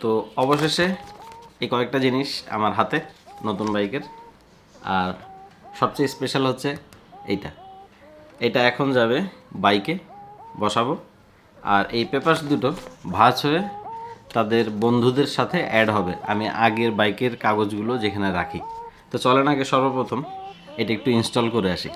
তো অবশেষে এই কয়েকটা জিনিস আমার হাতে নতুন বাইকের। আর সবচেয়ে স্পেশাল হচ্ছে এটা এখন যাবে বাইকে বসাবো। আর এই পেপারস দুটো ভাঁজ হয়ে তাদের বন্ধুদের সাথে অ্যাড হবে আমি আগের বাইকের কাগজগুলো যেখানে রাখি। তো চলেন আগে সর্বপ্রথম এটা একটু ইনস্টল করে আসি।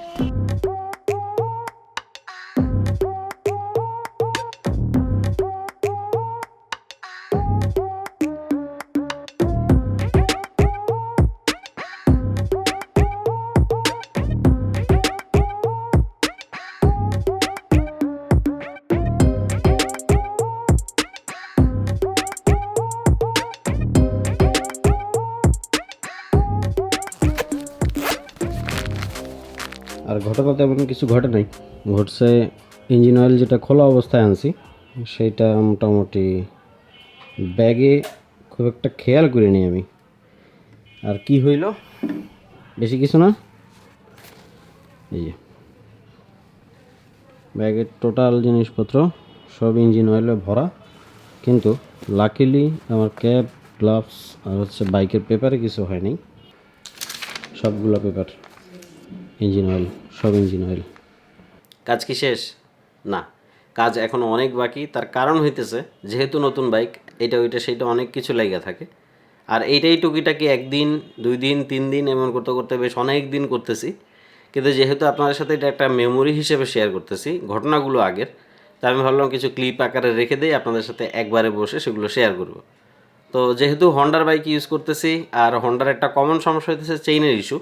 আর ঘটনা তেমন কিছু ঘটে নাই, ঘটছে ইঞ্জিন অয়েল যেটা খোলা অবস্থায় আনছি সেইটা মোটামুটি ব্যাগে খুব একটা খেয়াল করিনি আমি। আর কি হইল, বেশি কিছু না, এই যে ব্যাগের টোটাল জিনিসপত্র সব ইঞ্জিন অয়েলে ভরা, কিন্তু লাকিলি আমার ক্যাপ, গ্লাভস আর হচ্ছে বাইকের পেপারে কিছু হয়নি। সবগুলো পেপার ইঞ্জিন অয়েল, সব ইঞ্জিন অয়েল। কাজ কি শেষ? না, কাজ এখনও অনেক বাকি। তার কারণ হইতেছে যেহেতু নতুন বাইক, এটা ওইটা সেইটা অনেক কিছু লেগে থাকে। আর এইটাই টুকিটাকি একদিন, 2 দিন, 3 দিন এমন করতে করতে বেশ অনেক দিন করতেছি। কিন্তু যেহেতু আপনাদের সাথে এটা একটা মেমোরি হিসেবে শেয়ার করতেছি ঘটনাগুলো আগের, তাই আমি ভাবলাম কিছু ক্লিপ আকারে রেখে দিই, আপনাদের সাথে একবারে বসে সেগুলো শেয়ার করব। তো যেহেতু হন্ডার বাইক ইউজ করতেছি, আর হন্ডার একটা কমন সমস্যা হইতেছে চেইনের ইস্যু।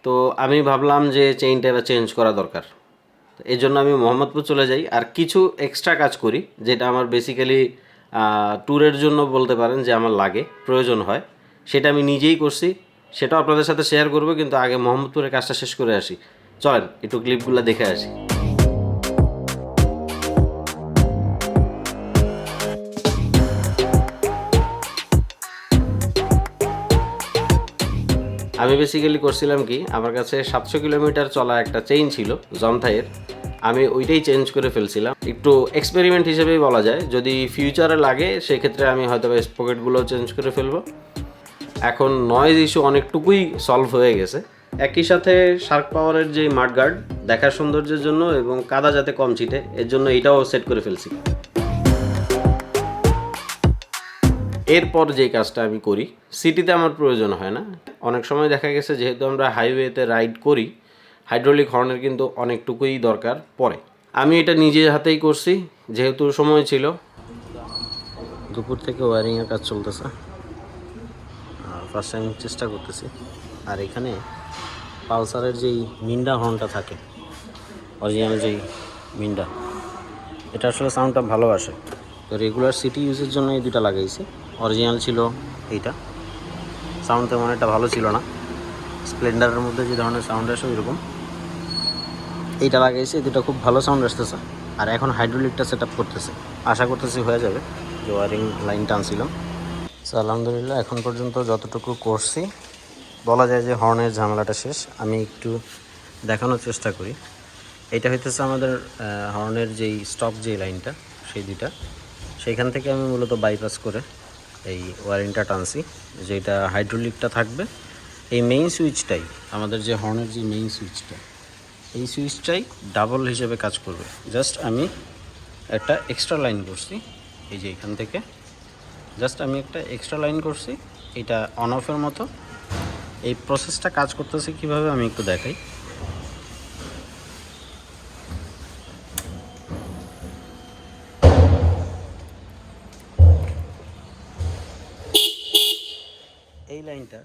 তো আমি ভাবলাম যে চেইনটা এবার চেঞ্জ করা দরকার। এই জন্য আমি মোহাম্মদপুর চলে যাই আর কিছু এক্সট্রা কাজ করি, যেটা আমার বেসিক্যালি ট্যুরের জন্য বলতে পারেন যে আমার লাগে, প্রয়োজন হয়। সেটা আমি নিজেই করছি, সেটাও আপনাদের সাথে শেয়ার করব। কিন্তু আগে মোহাম্মদপুরের কাজটা শেষ করে আসি। চলেন একটু ক্লিপগুলো দেখে আসি। আমি বেসিক্যালি করছিলাম কি, আমার কাছে 700 কিলোমিটার চলা একটা চেইন ছিল জন্থাইয়ের, আমি ওইটাই চেঞ্জ করে ফেলছিলাম। একটু এক্সপেরিমেন্ট হিসেবেই বলা যায়, যদি ফিউচারে লাগে সেক্ষেত্রে আমি হয়তো স্পকেটগুলোও চেঞ্জ করে ফেলবো। এখন নয়েজ ইস্যু অনেকটুকুই সলভ হয়ে গেছে। একই সাথে শার্ক পাওয়ারের যে মাডগার্ড দেখার সৌন্দর্যের জন্য এবং কাদা যাতে কম ছিটে, এর জন্য এটাও সেট করে ফেলছি। এরপর যে কাজটা আমি করি, সিটিতে আমার প্রয়োজন হয় না। অনেক সময় দেখা গেছে যেহেতু আমরা হাইওয়েতে রাইড করি, হাইড্রোলিক হর্নের কিন্তু অনেকটুকুই দরকার পড়ে। আমি এটা নিজে হাতেই করছি, যেহেতু সময় ছিল। দুপুর থেকে ওয়ারিংয়ের কাজ চলতেছে, ফার্স্ট টাইম চেষ্টা করতেছি। আর এখানে পালসারের যেই মিন্ডা হর্নটা থাকে, অরিজিনাল যেই মিন্ডা, এটা আসলে সাউন্ডটা ভালো আসে। তো রেগুলার সিটি ইউজের জন্য এই দুটা লাগাইছি। অরিজিনাল ছিল এইটা, সাউন্ড তেমন একটা ভালো ছিল না। স্প্লেন্ডারের মধ্যে যে ধরনের সাউন্ড আসে ওইরকম এইটা লাগাইছি, দুটো খুব ভালো সাউন্ড আসতেছে। আর এখন হাইড্রোলিকটা সেট আপ করতেছে, আশা করতেছি হয়ে যাবে। যে ওয়ারিং লাইন টানছিলাম, সো আলহামদুলিল্লাহ এখন পর্যন্ত যতটুকু করছি বলা যায় যে হর্নের ঝামেলাটা শেষ। আমি একটু দেখানোর চেষ্টা করি। এইটা হইতেছে আমাদের হর্নের যেই স্টক যেই লাইনটা, সেই দুইটা, সেইখান থেকে আমি মূলত বাইপাস করে এই ওয়ারিংটা টানছি। যেটা হাইড্রোলিকটা থাকবে, এই মেইন সুইচটাই আমাদের যে হর্নের যে মেইন সুইচটা, এই সুইচটাই ডাবল হিসেবে কাজ করবে। জাস্ট আমি একটা এক্সট্রা লাইন করছি, এই যে এখান থেকে জাস্ট আমি একটা এক্সট্রা লাইন করছি, এটা অন অফের মতো। এই প্রসেসটা কাজ করতেছে কীভাবে আমি একটু দেখাই। এই লাইনটা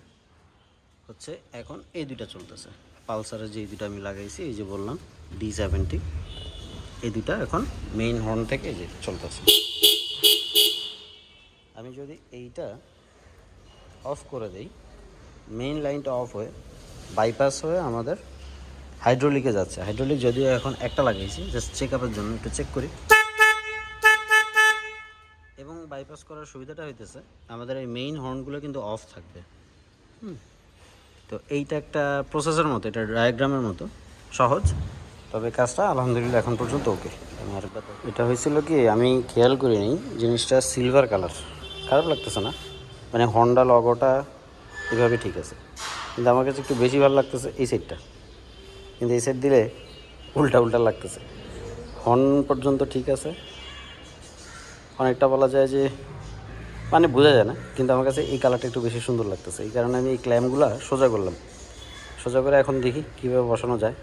হচ্ছে এখন এই দুইটা চলতেছে, পালসারের যে দুটো আমি লাগাইছি, এই যে বললাম D70, এই দুটা এখন মেইন হর্ন থেকে এই যে চলতেছে। আমি যদি এইটা অফ করে দেই, মেইন লাইনটা অফ হয়ে বাইপাস হয়ে আমাদের হাইড্রোলিকে যাচ্ছে। হাইড্রোলিক যদিও এখন একটা লাগাইছি জাস্ট চেক আপের জন্য, একটু চেক করি। এবং বাইপাস করার সুবিধাটা হইতেছে আমাদের এই মেইন হর্নগুলো কিন্তু অফ থাকবে। তো এইটা একটা প্রসেসের মতো, এটা ডায়াগ্রামের মতো সহজ, তবে কাজটা আলহামদুলিল্লাহ এখন পর্যন্ত ওকে। এটা হয়েছিল কি, আমি খেয়াল করিনি জিনিসটা সিলভার কালার, খারাপ লাগতেছে না, মানে হন্ডা লগোটা এভাবে ঠিক আছে, কিন্তু আমার কাছে একটু বেশি ভালো লাগতেছে এই সাইডটা, কিন্তু এই সাইড দিলে উল্টা উল্টা লাগতেছে। হর্ন পর্যন্ত ঠিক আছে, অনেকটা বলা যায় যে মানে বোঝা যায় না, কিন্তু আমার কাছে এই কালারটা একটু বেশি সুন্দর লাগতেছে, এই কারণে আমি এই ক্ল্যাম্পগুলো সোজা করলাম। সোজা করে এখন দেখি কীভাবে বসানো যায়।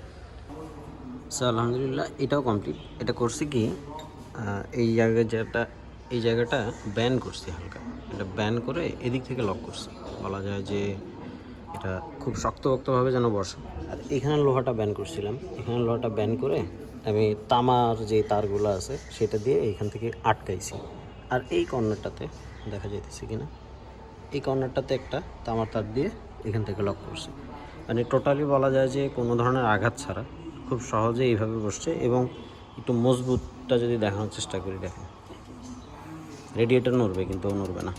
স্যার আলহামদুলিল্লাহ এটাও কমপ্লিট। এটা করছি কি এই জায়গাটা ব্যান করছি হালকা, এটা ব্যান করে এদিক থেকে লক করছি, বলা যায় যে এটা খুব শক্তপোক্তভাবে যেন বসে। আর এখানে লোহাটা ব্যান করছিলাম, এখানে লোহাটা ব্যান করে আমি তামার যে তারগুলো আছে সেটা দিয়ে এইখান থেকে আটকাইছি। আর এই কর্নারটাতে দেখা যাইতেছে কিনা, এই কর্নারটাতে একটা তামার তার দিয়ে এখান থেকে লক করছি। মানে টোটালি বলা যায় যে কোনো ধরনের আঘাত ছাড়া খুব সহজে এইভাবে বসছে। এবং একটু মজবুতটা যদি দেখানোর চেষ্টা করি, দেখেন রেডিয়েটর নড়বে কিন্তু ও নড়বে না,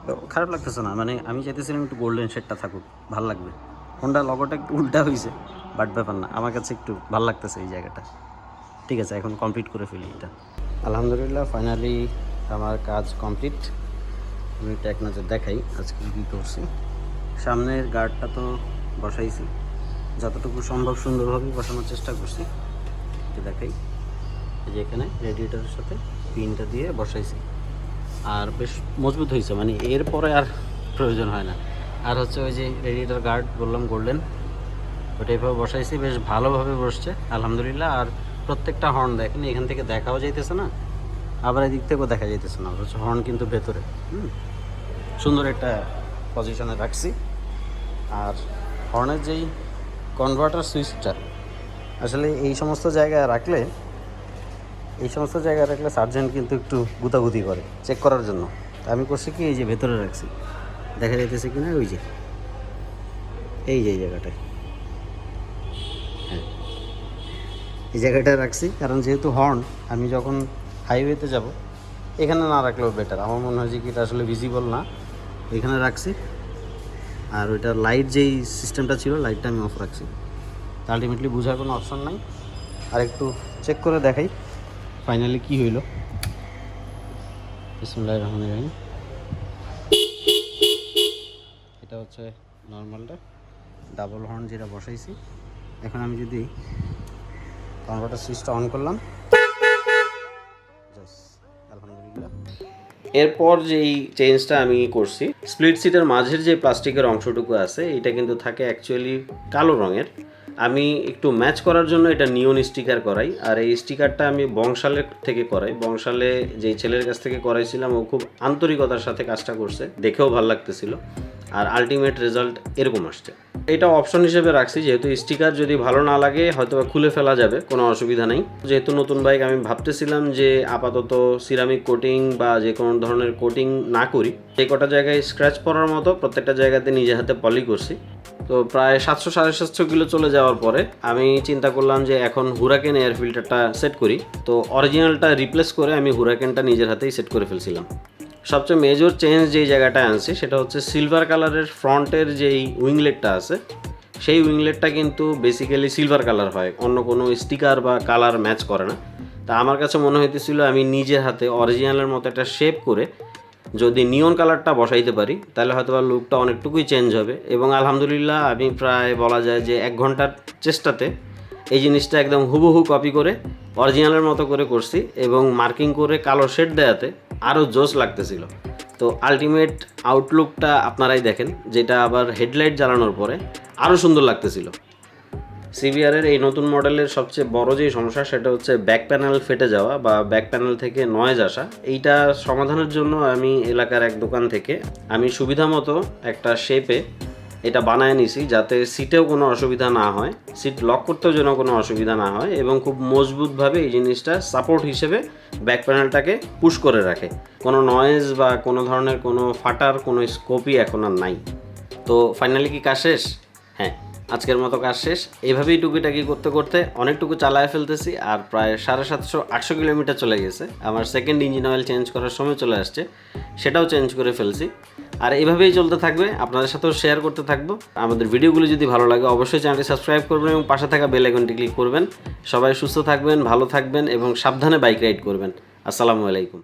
তো খারাপ লাগতেছে না। মানে আমি চাইতেছিলাম একটু গোল্ডেন শেডটা থাকুক, ভালো লাগবে। হোন্ডা লগোটা একটু উল্টা হয়েছে, বাট ব্যাপার না, আমার কাছে একটু ভালো লাগতেছে এই জায়গাটা। ঠিক আছে, এখন কমপ্লিট করে ফেলি এটা। আলহামদুলিল্লাহ ফাইনালি আমার কাজ কমপ্লিট। আমি এটা এক নজর দেখাই আজকে কী করছি। সামনের গার্ডটা তো বসাইছি, যতটুকু সম্ভব সুন্দরভাবে বসানোর চেষ্টা করছি। এটা দেখাই, এই যে এখানে রেডিয়েটরের সাথে পিনটা দিয়ে বসাইছি, আর বেশ মজবুত হয়েছে, মানে এরপরে আর প্রয়োজন হয় না। আর হচ্ছে ওই যে রেডিয়েটর গার্ড বললাম গোল্ডেন, ওটা এভাবে বসাইছি, বেশ ভালোভাবে বসছে আলহামদুলিল্লাহ। আর প্রত্যেকটা হর্ন দেখেন এখান থেকে দেখাও যাইতেছে না, আবার এদিক থেকেও দেখা যাইতেছে না, অথচ হর্ন কিন্তু ভেতরে সুন্দর একটা পজিশনে রাখছি। আর হর্নের যেই কনভার্টার সুইচটা আসলে এই সমস্ত জায়গায় রাখলে সার্জেন্ট কিন্তু একটু গুতাগুতি করে চেক করার জন্য। আমি করছি কি, এই যে ভেতরে রাখছি, দেখা যাইতেছে কিনা, ওই যে এই জায়গাটায়, হ্যাঁ এই জায়গাটায় রাখছি। কারণ যেহেতু হর্ন আমি যখন হাইওয়েতে যাব এখানে না রাখলেও বেটার, আমার মনে হয় যে কি এটা আসলে ভিজিবল না, এখানে রাখছি। আর ওইটার লাইট যেই সিস্টেমটা ছিল লাইটটা আমি অফ রাখছি, আলটিমেটলি বোঝার কোনো অপশন নাই। আর একটু চেক করে দেখাই ফাইনালি কি হইল। বিসমিল্লাহির রহমানির রহিম। এটা হচ্ছে নর্মালটা, ডাবল হর্ন যেটা বসাইছি। এখন আমি যদি কনভার্টার সুইচটা অন করলাম, আলহামদুলিল্লাহ। এরপর যেই চেঞ্জটা আমি করছি, স্প্লিট সিটের মাঝের যে প্লাস্টিকের অংশটুকু আছে এটা কিন্তু থাকে অ্যাকচুয়ালি কালো রঙের। আমি একটু ম্যাচ করার জন্য এটা নিয়ন স্টিকার করাই, আর এই স্টিকারটা আমি বংশালের থেকে করাই। বংশালে যেই ছেলের কাছ থেকে করাইছিলাম ও খুব আন্তরিকতার সাথে কাজটা করছে, দেখেও ভালো লাগতেছিল, আর আলটিমেট রেজাল্ট এরকম আসছে। এটা অপশন হিসেবে রাখছি, যেহেতু স্টিকার যদি ভালো না লাগে হয়তো খুলে ফেলা যাবে, কোনো অসুবিধা নেই। যেহেতু নতুন বাইক আমি ভাবতেছিলাম যে আপাতত সিরামিক কোটিং বা যে কোনো ধরনের কোটিং না করি, যে কটা জায়গায় স্ক্র্যাচ পড়ার মতো প্রত্যেকটা জায়গাতে নিজে হাতে পলি করছি। তো প্রায় 700-750 কিলো চলে যাওয়ার পরে আমি চিন্তা করলাম যে এখন হুরাকেন এয়ার ফিল্টারটা সেট করি। তো অরিজিনালটা রিপ্লেস করে আমি হুরাকেনটা নিজের হাতেই সেট করে ফেলছিলাম। সবচেয়ে মেজর চেঞ্জ যেই জায়গাটায় আনছি সেটা হচ্ছে সিলভার কালারের ফ্রন্টের যেই উইংলেটটা আছে, সেই উইংলেটটা কিন্তু বেসিক্যালি সিলভার কালার হয়, অন্য কোনো স্টিকার বা কালার ম্যাচ করে না। তা আমার কাছে মনে হইতেছিল আমি নিজের হাতে অরিজিনালের মতো একটা শেপ করে যদি নিয়ন কালারটা বসাইতে পারি তাহলে হয়তো বা লুকটা অনেকটুকুই চেঞ্জ হবে। এবং আলহামদুলিল্লাহ আমি প্রায় বলা যায় যে 1 ঘন্টার চেষ্টাতে এই জিনিসটা একদম হুবহু কপি করে অরিজিনালের মতো করে করছি, এবং মার্কিং করে কালো শেড দেওয়াতে আরও জোস লাগতেছিল। তো আলটিমেট আউটলুকটা আপনারাই দেখেন, যেটা আবার হেডলাইট জ্বালানোর পরে আরও সুন্দর লাগতেছিল। সিবিআরের এই নতুন মডেলের সবচেয়ে বড় যে সমস্যা সেটা হচ্ছে ব্যাক প্যানেল ফেটে যাওয়া বা ব্যাক প্যানেল থেকে নয়েজ আসা। এইটা সমাধানের জন্য আমি এলাকার এক দোকান থেকে আমি সুবিধা মতো একটা শেপে এটা বানায় নিছি, যাতে সিটেও কোনো অসুবিধা না হয়, সিট লক করতেও যেন কোনো অসুবিধা না হয়, এবং খুব মজবুতভাবে এই জিনিসটা সাপোর্ট হিসেবে ব্যাক প্যানেলটাকে পুশ করে রাখে। কোনো নয়েজ বা কোনো ধরনের কোনো ফাটার কোনো স্কোপই এখন আর নাই। তো ফাইনালি কি কাজ শেষ? হ্যাঁ, আজকের মতো কাজ শেষ। এইভাবেই টুকিটাকি করতে করতে অনেকটুকু চালায় ফেলতেছি, আর প্রায় 750-800 কিলোমিটার চলে গেছে। আমার সেকেন্ড ইঞ্জিন অয়েল চেঞ্জ করার সময় চলে আসছে, সেটাও চেঞ্জ করে ফেলছি। আর এইভাবেই চলতে থাকবে, আপনাদের সাথেও শেয়ার করতে থাকবো। আমাদের ভিডিওগুলো যদি ভালো লাগে অবশ্যই চ্যানেলটি সাবস্ক্রাইব করবেন এবং পাশে থাকা বেল আইকনটি ক্লিক করবেন। সবাই সুস্থ থাকবেন, ভালো থাকবেন এবং সাবধানে বাইক রাইড করবেন। আসসালামু আলাইকুম।